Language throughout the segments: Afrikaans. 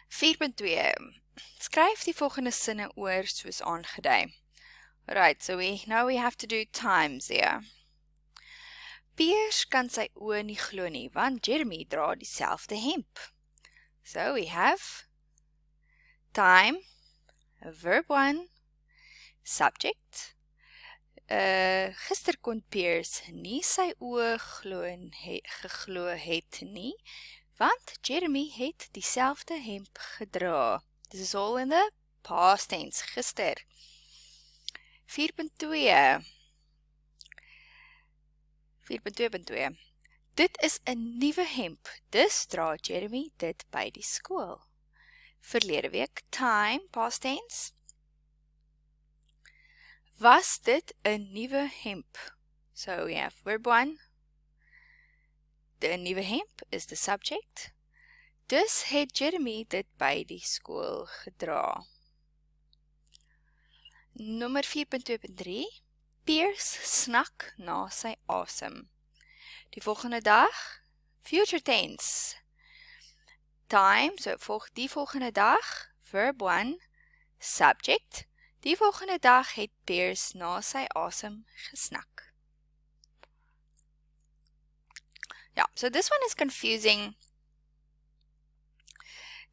4.2. Skryf die volgende sinne oor soos aangedui. Right, so now we have to do times here. Piers kan sy oë nie glo nie, want Jeremy dra dieselfde hemp. So we have time, verb 1, subject. Gister kon Piers nie sy oë geglo het nie, want Jeremy het dieselfde hemp gedra. This is all in the past tense, gister. 4.2. 4.2. Dit is 'n nuwe hemp, dus dra Jeremy dit by die skool. Verlede week, time, past tense. Was dit 'n nuwe hemp? So we have verb 1. The nuwe hemp is the subject. Dus het Jeremy dit by die skool gedra. Nommer 4.2.3. Piers snak na sy asem. Die volgende dag, future tense. Time, so die volgende dag, verb 1, subject. Die volgende dag het Piers na sy asem gesnak. Yeah, so this one is confusing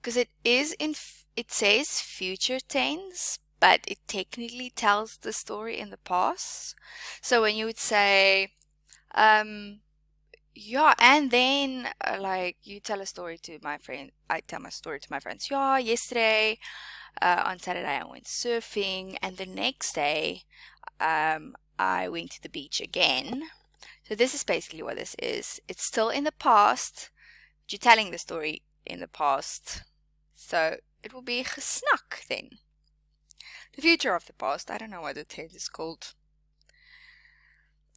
because it says future tense, but it technically tells the story in the past. So when you would say, yeah, and then like you tell a story to my friend, I tell my story to my friends. Yeah, yesterday on Saturday I went surfing, and the next day I went to the beach again. So this is basically what this is. It's still in the past, but you're telling the story in the past. So it will be gesnak then. The future of the past. I don't know what the tense is called.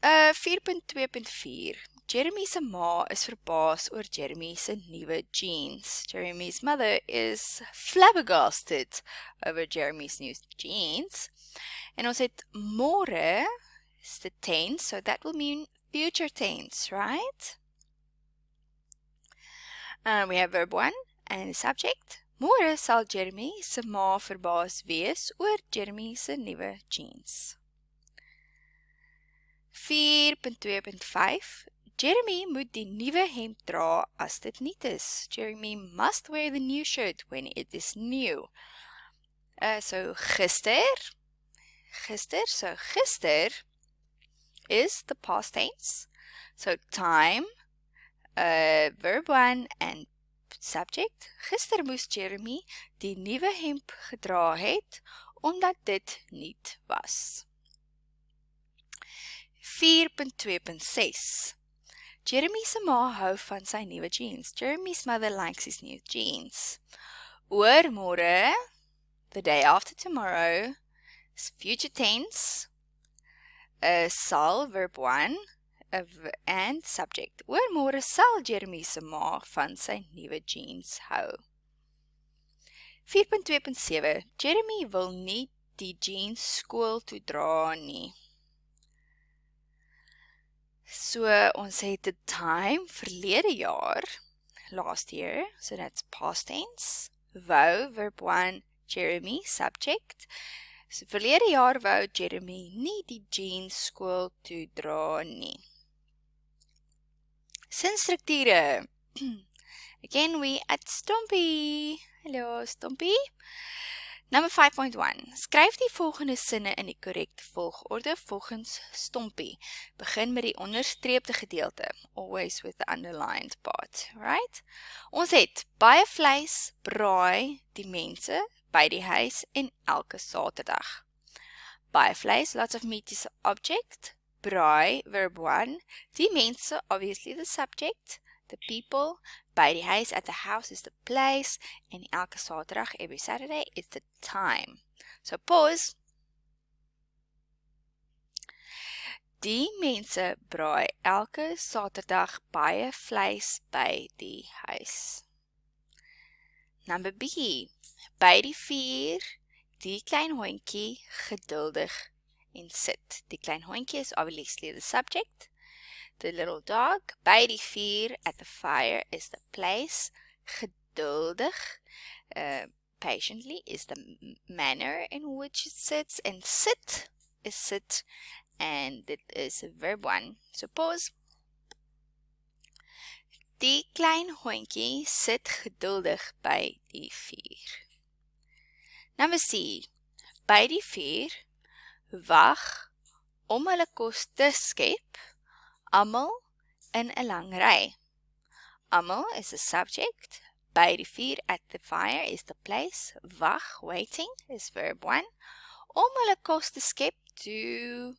4.2.4. Jeremy se ma is verbaas oor Jeremy se nuwe jeans. Jeremy's mother is flabbergasted over Jeremy's new jeans. En ons het môre is the tense, so that will mean future tense, right? We have verb 1 and the subject. Môre sal Jeremy se ma verbaas wees oor Jeremy se nuwe jeans. 4.2.5. Jeremy moet die nuwe hemp dra as dit nuut is. Jeremy must wear the new shirt when it is new. So gister is the past tense. So time, verb 1 and subject. Gister moes Jeremy die nuwe hemp gedra het, omdat dit nuut was. 4.2.6. Jeremy se ma hou van sy nuwe jeans. Jeremy's mother likes his new jeans. Oormôre, the day after tomorrow, is future tense. Sal, verb 1, and subject. Oormôre sal Jeremy se ma van sy nuwe jeans hou. 4.2.7. Jeremy wil nie die jeans skool toe dra nie. So ons het the time, verlede jaar, last year, so that's past tense. Wou, verb 1, Jeremy, subject. So verlede jaar wou Jeremy nie die jeans skool toe dra nie. Sinstrukture. Again, we at Stompie. Hello, Stompie. Number 5.1. Skryf die volgende sinne in die korrekte volgorde volgens Stompie. Begin met die onderstreepte gedeelte. Always with the underlined part, right? Ons het baie vleis braai die mense by die huis en elke Saterdag. Baie vleis, lots of meat is the object. Braai, verb 1. Die mense, obviously the subject. The people, by die huis, at the house is the place, en elke Saterdag, every Saturday, is the time. So pause. Die mense braai elke Saterdag baie vleis by die huis. Number B. By die vuur, die klein hondjie geduldig en sit. Die klein hondjie is obviously the subject. The little dog, by die vuur, at the fire, is the place. geduldig. Patiently is the manner in which it sits, and sit is sit, and it is verb 1. So pause. Die klein hondjie sit geduldig by die vuur. Number C. By die vuur wag om hulle kos te skep, almal in 'n lang ry. Almal is the subject. By die vuur, at the fire, is the place. Wag, waiting, is verb 1. Om hulle kos te skep, to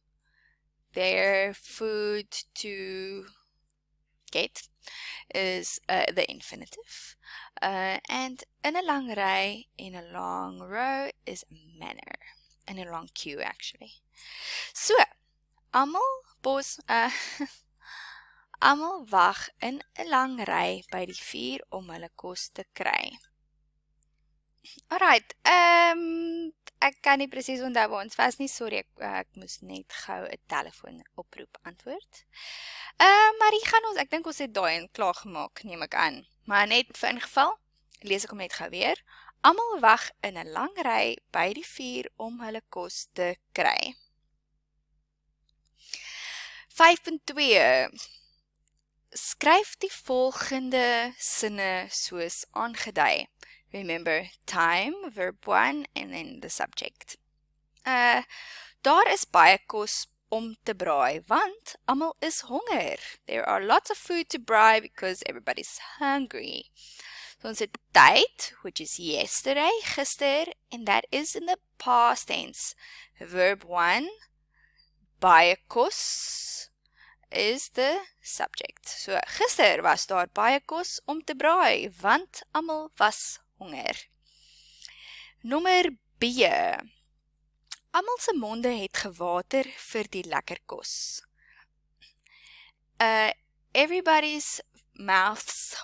their food to get, is the infinitive. And in a long ry, in a long row, is manner. In a long queue, actually. So, almal, pause, almal wag in 'n lang ry by die vuur om hulle kos te kry. Alright, ek kan nie presies onthou waar ons was nie, sorry, ek moes net gou 'n telefoonoproep antwoord. Maar hier gaan ons, ek dink ons het daai en klaar gemaak, neem ek aan. Maar net vir ingeval, lees ek hom net gou weer. Almal wag in 'n lang ry by die vuur om hulle kos te kry. 5.2. Skryf die volgende sinne soos aangedui. Remember, time, verb 1, and then the subject. Daar is baie kos om te braai, want almal is honger. There are lots of food to braai because everybody's hungry. So ons het tyd, which is yesterday, gister, and that is in the past tense. Verb 1, baie kos, is the subject. So, gister was daar baie kos om te braai, want almal was honger. Nommer B. Almal se monde het gewater vir die lekker kos. Everybody's mouths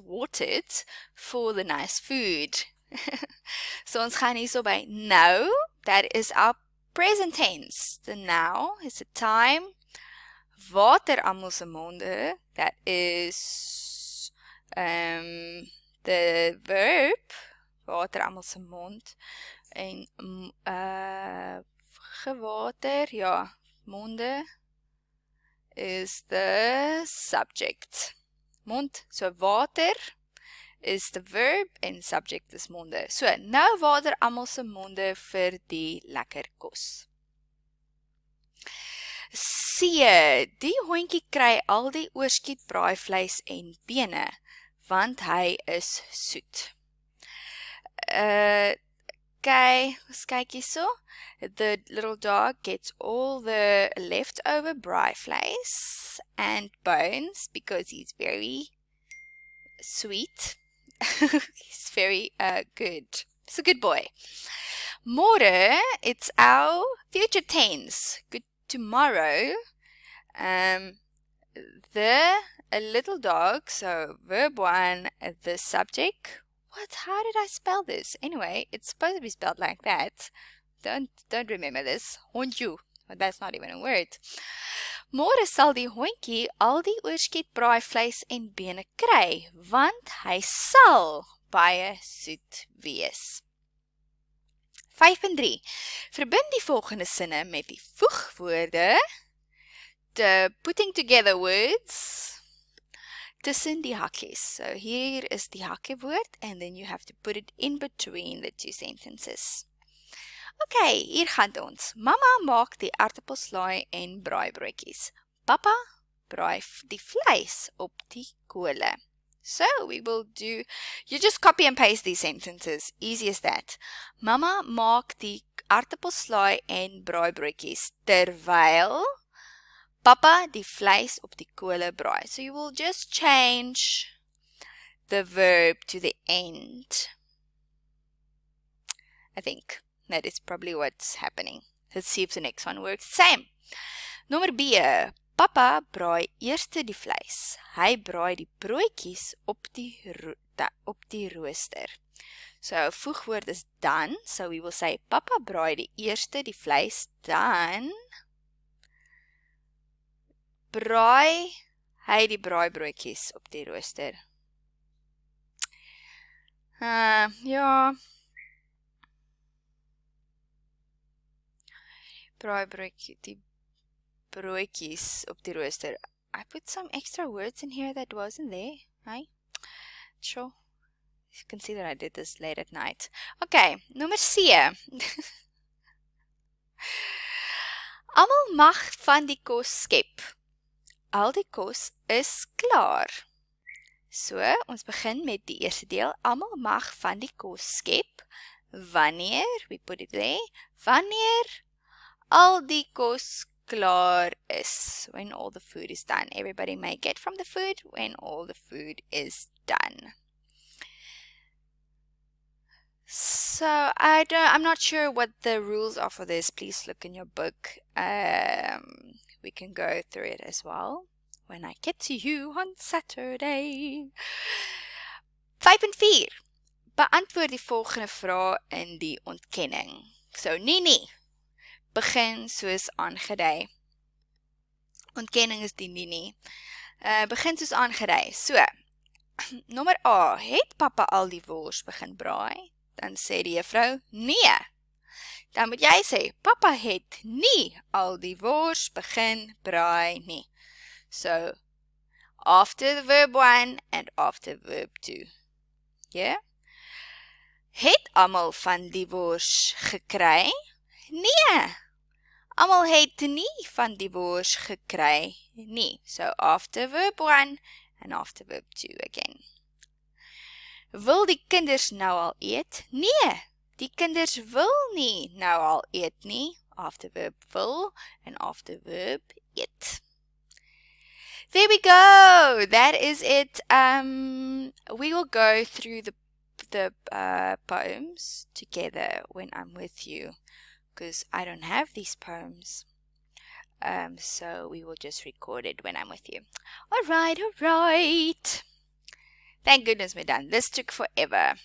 watered for the nice food. So ons gaan hier so by now, that is our present tense. The now is the time. Water almal se monde, that is the verb, water almal se mond, en gewater, ja, monde is the subject. Mond, so water is the verb en subject is monde. So, nou water almal se monde vir die lekker kos. C. Die hondjie kry al die oorskiet braaivleis en bene, want hy is soet. Ons kyk hierso. The little dog gets all the leftover braaivleis and bones because he's very sweet. He's very good. He's a good boy. Môre, it's our future tense. Good tomorrow. The little dog, so verb 1, the subject. What? How did I spell this? Anyway, it's supposed to be spelled like that. Don't remember this. Hondju. But that's not even a word. Môre sal die hondjie al die oorskiet braaivleis en bene kry, want hy sal baie soet wees. 5.3. Verbind die volgende sinne met die voegwoorde, the putting together words, tussen die hakkies. So hier is die hakkewoord, and then you have to put it in between the two sentences. Okay, hier gaan ons. Mama maak die aartappelslaai en braaibroodjies. Papa braai die vleis op die kole. So we will do, you just copy and paste these sentences. Easy as that. Mama maak die aartappelslaai en braaibroodjies, terwyl Papa die vleis op die kole braai. So you will just change the verb to the end. I think that is probably what's happening. Let's see if the next one works. Same. Nommer B. Papa braai eerste die vleis. Hy braai die broodjies op die rooster. So voegwoord is dan. So we will say Papa braai die eerste die vleis, dan braai hy die braaibroodjies op die rooster. Ja. Braaibroodjie, die broodjies op die rooster. I put some extra words in here that wasn't there. Hey? Sure. You can see that I did this late at night. Okay, nommer C. Almal mag van die kos skep. Al die kos is klaar. So, ons begin met die eerste deel. Almal mag van die kos skep. Wanneer, we put it there, wanneer al die kos klaar is. When all the food is done. Everybody may get from the food when all the food is done. So, I'm not sure what the rules are for this. Please look in your book. We can go through it as well when I get to you on Saturday. 5.4. Beantwoord die volgende vraag in die ontkenning. So, nie. Begin soos aangedui. Ontkenning is die nie. Begin soos aangedui. So, nommer A. Het papa al die wors begin braai? Dan sê die juffrou, nee. Dan moet jy sê, papa het nie al die wors begin braai nie. So, after the verb 1 and after verb 2. Yeah? Het almal van die wors gekry? Nee. Almal het nie van die wors gekry nie. So, after verb 1 and after verb 2 again. Wil die kinders nou al eet? Nee, die kinders wil nie nou al eet nie. After verb wil and after verb eet. There we go. That is it. We will go through the poems together when I'm with you, because I don't have these poems. So we will just record it when I'm with you. All right. Thank goodness we're done. This took forever.